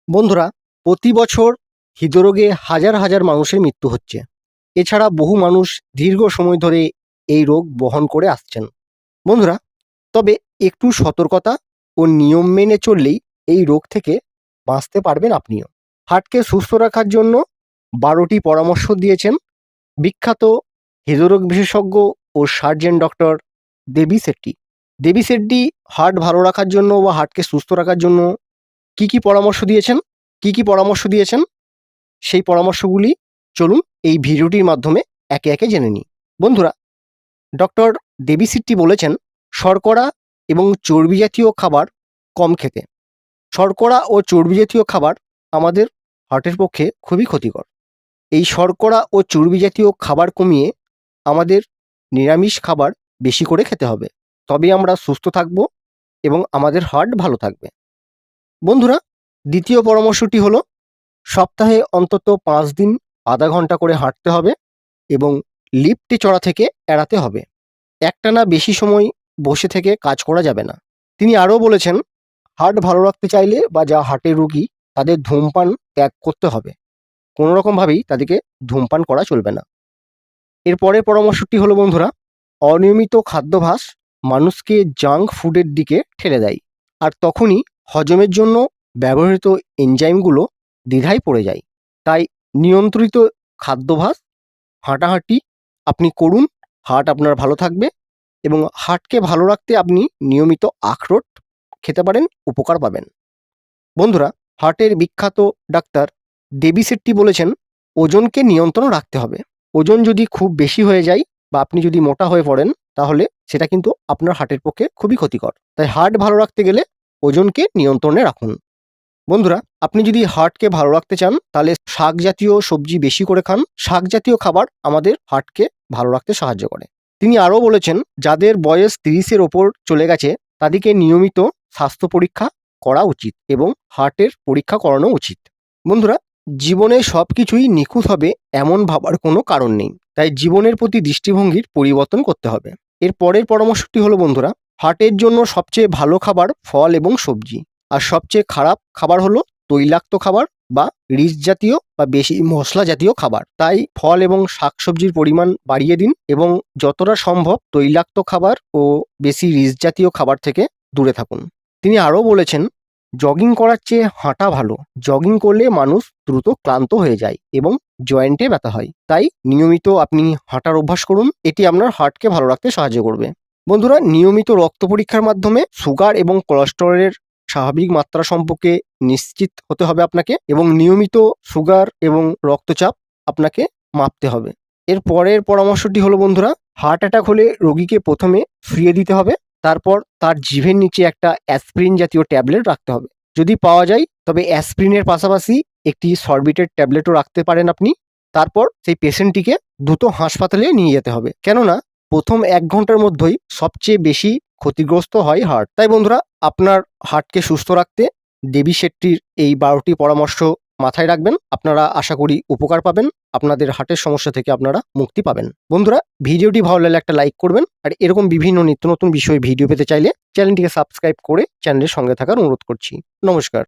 বন্ধুরা, প্রতি বছর হৃদরোগে হাজার হাজার মানুষের মৃত্যু হচ্ছে। এছাড়া বহু মানুষ দীর্ঘ সময় ধরে এই রোগ বহন করে আসছেন। বন্ধুরা, তবে একটু সতর্কতা ও নিয়ম মেনে চললেই এই রোগ থেকে বাঁচতে পারবেন আপনিও। হার্টকে সুস্থ রাখার জন্য 12টি পরামর্শ দিয়েছেন বিখ্যাত হৃদরোগ বিশেষজ্ঞ ও সার্জন ডক্টর দেবী শেট্টি। দেবী শেট্টি হার্ট ভালো রাখার জন্য বা হার্টকে সুস্থ রাখার জন্য কি কি পরামর্শ দিয়েছেন সেই পরামর্শগুলি চলুন এই ভিডিওটির মাধ্যমে একে একে জেনে নিই। বন্ধুরা, ডক্টর দেবী শেট্টি বলেছেন শর্করা এবং চর্বি জাতীয় খাবার কম খেতে। শর্করা ও চর্বি জাতীয় খাবার আমাদের হার্টের পক্ষে খুবই ক্ষতিকর। এই শর্করা ও চর্বি জাতীয় খাবার কমিয়ে আমাদের নিরামিষ খাবার বেশি করে খেতে হবে, তবে আমরা সুস্থ থাকব এবং আমাদের হার্ট ভালো থাকবে। বন্ধুরা, দ্বিতীয় পরামর্শটি হলো সপ্তাহে অন্তত 5 দিন আধা ঘন্টা করে হাঁটতে হবে এবং লিফটে চড়া থেকে এড়াতে হবে। একটানা বেশি সময় বসে থেকে কাজ করা যাবে না। তিনি আরও বলেছেন হার্ট ভালো রাখতে চাইলে বা যা হার্টের রোগী তাদের ধূমপান ত্যাগ করতে হবে। কোনো রকমভাবেই তাদেরকে ধূমপান করা চলবে না। এর পরের পরামর্শটি হলো বন্ধুরা, অনিয়মিত খাদ্যাভ্যাস মানুষকে জাঙ্ক ফুডের দিকে ঠেলে দেয়, আর তখনই হজমের জন্য ব্যবহৃত এনজাইমগুলো দ্বিধায় পড়ে যায়। তাই নিয়ন্ত্রিত খাদ্যাভ্যাস, হাঁটাহাঁটি আপনি করুন, হার্ট আপনার ভালো থাকবে। এবং হার্টকে ভালো রাখতে আপনি নিয়মিত আখরোট খেতে পারেন, উপকার পাবেন। বন্ধুরা, হার্টের বিখ্যাত ডাক্তার দেবী শেট্টি বলেছেন ওজনকে নিয়ন্ত্রণ রাখতে হবে। ওজন যদি খুব বেশি হয়ে যায় বা আপনি যদি মোটা হয়ে পড়েন তাহলে সেটা কিন্তু আপনার হার্টের পক্ষে খুবই ক্ষতিকর। তাই হার্ট ভালো রাখতে গেলে ওজনকে নিয়ন্ত্রণে রাখুন। বন্ধুরা, আপনি যদি হার্টকে ভালো রাখতে চান তাহলে শাক জাতীয় সবজি বেশি করে খান। শাক জাতীয় খাবার আমাদের হার্টকে ভালো রাখতে সাহায্য করে। তিনি আরও বলেছেন যাদের বয়স 30-এর ওপর চলে গেছে তাদেরকে নিয়মিত স্বাস্থ্য পরীক্ষা করা উচিত এবং হার্টের পরীক্ষা করানো উচিত। বন্ধুরা, জীবনে সব কিছুই নিখুঁত হবে এমন ভাবার কোনো কারণ নেই, তাই জীবনের প্রতি দৃষ্টিভঙ্গির পরিবর্তন করতে হবে। এর পরের পরামর্শটি হলো বন্ধুরা, হার্টের জন্য সবচেয়ে ভালো খাবার ফল এবং সবজি, আর সবচেয়ে খারাপ খাবার হলো তৈলাক্ত খাবার বা রিচ জাতীয় বা বেশি মশলা জাতীয় খাবার। তাই ফল এবং শাকসবজির পরিমাণ বাড়িয়ে দিন এবং যতটা সম্ভব তৈলাক্ত খাবার ও বেশি রিচ জাতীয় খাবার থেকে দূরে থাকুন। তিনি আরও বলেছেন জগিং করার চেয়ে হাঁটা ভালো। জগিং করলে মানুষ দ্রুত ক্লান্ত হয়ে যায় এবং জয়েন্টে ব্যথা হয়। তাই নিয়মিত আপনি হাঁটার অভ্যাস করুন, এটি আপনার হার্টকে ভালো রাখতে সাহায্য করবে। বন্ধুরা, নিয়মিত রক্ত পরীক্ষার মাধ্যমে সুগার এবং কোলেস্টেরলের স্বাভাবিক মাত্রা সম্পর্কে নিশ্চিত হতে হবে আপনাকে, এবং নিয়মিত সুগার এবং রক্তচাপ আপনাকে মাপতে হবে। এর পরের পরামর্শটি হলো বন্ধুরা, হার্ট অ্যাটাক হলে রোগীকে প্রথমে শুইয়ে দিতে হবে, তারপর তার জিভের নিচে একটা অ্যাসপিরিন জাতীয় ট্যাবলেট রাখতে হবে। যদি পাওয়া যায় তবে অ্যাসপিরিনের পাশাপাশি একটি সরবিটের ট্যাবলেটও রাখতে পারেন আপনি। তারপর সেই পেশেন্টটিকে দ্রুত হাসপাতালে নিয়ে যেতে হবে, কেননা প্রথম 1 ঘন্টার মধ্যেই সবচেয়ে বেশি ক্ষতিগ্রস্ত হয় হার্ট। তাই বন্ধুরা, আপনার হার্টকে সুস্থ রাখতে দেবী শেট্টির এই 12টি পরামর্শ মাথায় রাখবেন। আপনারা আশা করি উপকার পাবেন, আপনাদের হার্টের সমস্যা থেকে আপনারা মুক্তি পাবেন। বন্ধুরা, ভিডিওটি ভালো লাগলে একটা লাইক করবেন, আর এরকম বিভিন্ন নিত্য নতুন বিষয়ে ভিডিও পেতে চাইলে চ্যানেলটিকে সাবস্ক্রাইব করে চ্যানেলের সঙ্গে থাকার অনুরোধ করছি। নমস্কার।